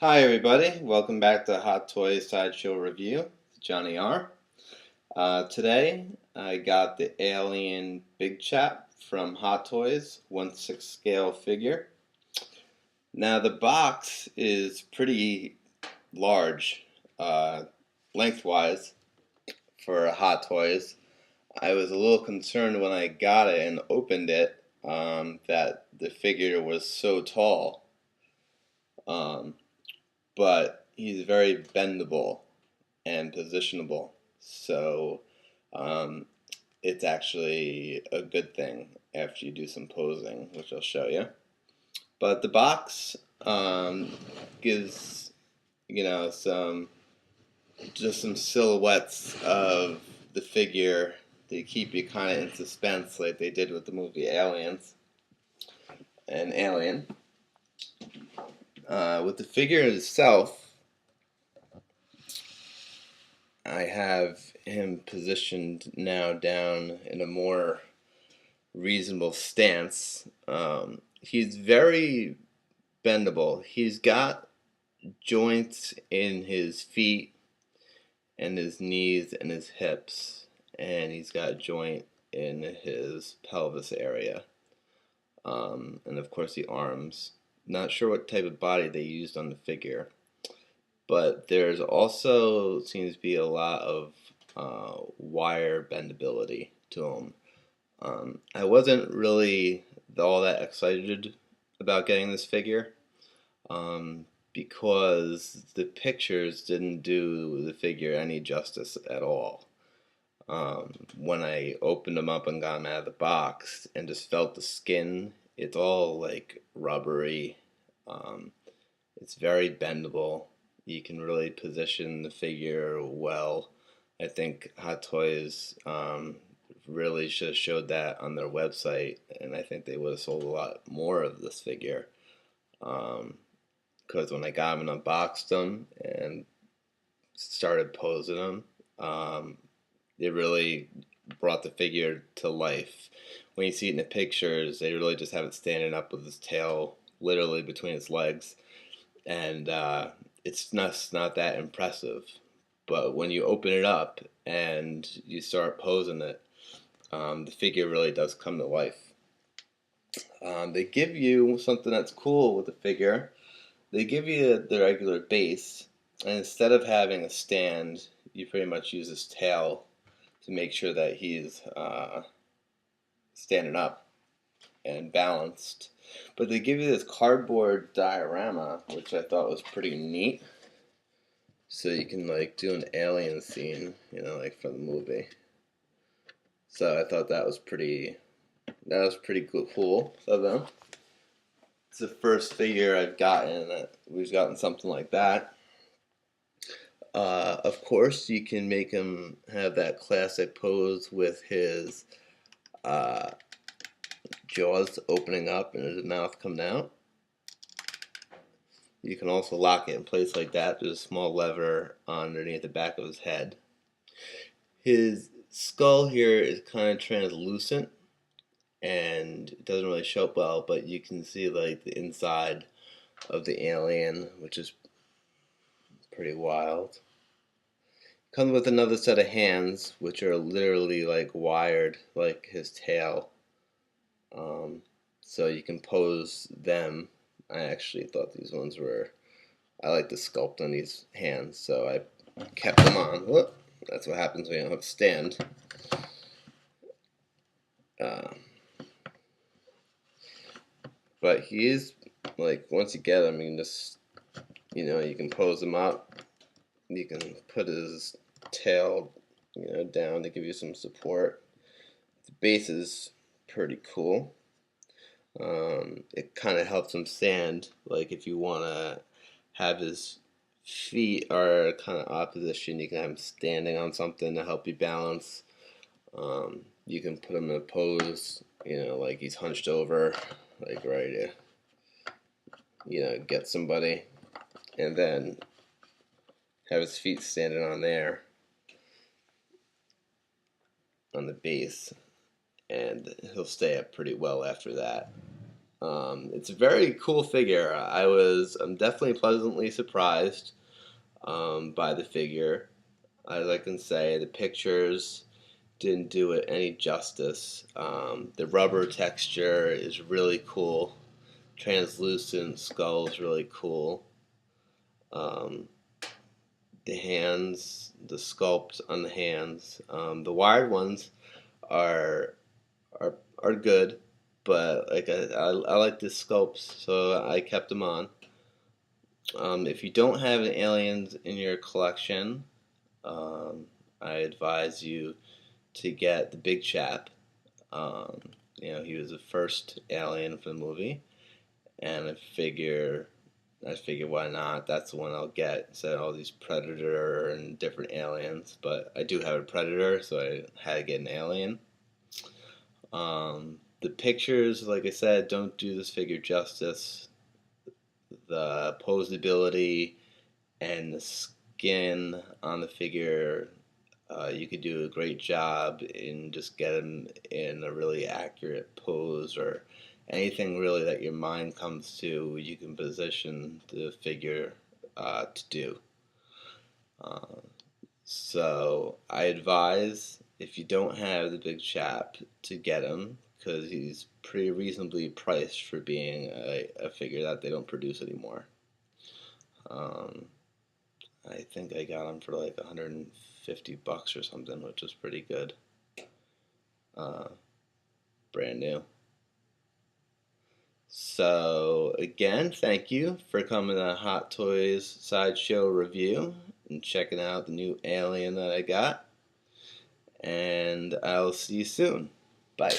Hi everybody, welcome back to Hot Toys Sideshow Review, Johnny R. Today I got the Alien Big Chap from Hot Toys, 1/6 scale figure. Now the box is pretty large, lengthwise for Hot Toys. I was a little concerned when I got it and opened it that the figure was so tall. Um, but he's very bendable and positionable. So um, it's actually a good thing after you do some posing, which I'll show you. But the box gives some silhouettes of the figure to keep you kind of in suspense, like they did with the movie Aliens and Alien. With the figure itself, I have him positioned now down in a more reasonable stance. He's very bendable. He's got joints in his feet and his knees and his hips, and he's got a joint in his pelvis area, and of course the arms. Not sure what type of body they used on the figure, but there's also seems to be a lot of wire bendability to him. I wasn't really all that excited about getting this figure because the pictures didn't do the figure any justice at all. When I opened them up and got them out of the box and just felt the skin, it's all like rubbery. Um, it's very bendable. You can really position the figure well. I think Hot Toys really should have showed that on their website, and I think they would have sold a lot more of this figure. Because when I got them and unboxed them and started posing them, it really brought the figure to life. When you see it in the pictures, they really just have it standing up with his tail literally between its legs, and it's not that impressive. But when you open it up and you start posing it, the figure really does come to life. They give you something that's cool with the figure. They give you the regular base, and instead of having a stand, you pretty much use his tail to make sure that he's standing up and balanced. But they give you this cardboard diorama, which I thought was pretty neat. So you can like do an alien scene, like from the movie. So I thought that was pretty cool of them. It's the first figure I've gotten that we've gotten something like that. Of course, you can make him have that classic pose with his uh, jaws opening up and his mouth coming out. You can also lock it in place like that. There's a small lever underneath the back of his head. His skull here is kind of translucent and it doesn't really show up well, but you can see like the inside of the alien, which is pretty wild. Comes with another set of hands, which are literally like wired, like his tail. So you can pose them. I actually thought these ones were. I like the sculpt on these hands, so I kept them on. Whoop. That's what happens when you don't have a stand. But he is like once you get him, you can just you can pose him up. You can put his tail down to give you some support. The base is pretty cool. It kind of helps him stand. Like if you want to have his feet are kind of opposition, you can have him standing on something to help you balance. You can put him in a pose, like he's hunched over, like ready to, get somebody, and then have his feet standing on there, on the base, and he'll stay up pretty well after that. It's a very cool figure. I'm definitely pleasantly surprised by the figure. As I can say, the pictures didn't do it any justice. The rubber texture is really cool. Translucent skull is really cool. Um, the hands, the sculpt on the hands, the wired ones are are good, but like I like the sculpts, so I kept them on. If you don't have an aliens in your collection, um, I advise you to get the Big Chap. Um, he was the first alien for the movie, and I figure why not? That's the one I'll get instead of all these Predator and different aliens. But I do have a Predator, so I had to get an alien. The pictures, like I said, don't do this figure justice. The posability and the skin on the figure, you could do a great job in just get him in a really accurate pose or anything really that your mind comes to, you can position the figure to do. Uh, so I advise if you don't have the Big Chap to get him because he's pretty reasonably priced for being a figure that they don't produce anymore. Um, I think I got him for like $150 or something, which was pretty good. Uh, Brand new. So again, thank you for coming to Hot Toys Sideshow Review and checking out the new alien that I got. And I'll see you soon. Bye.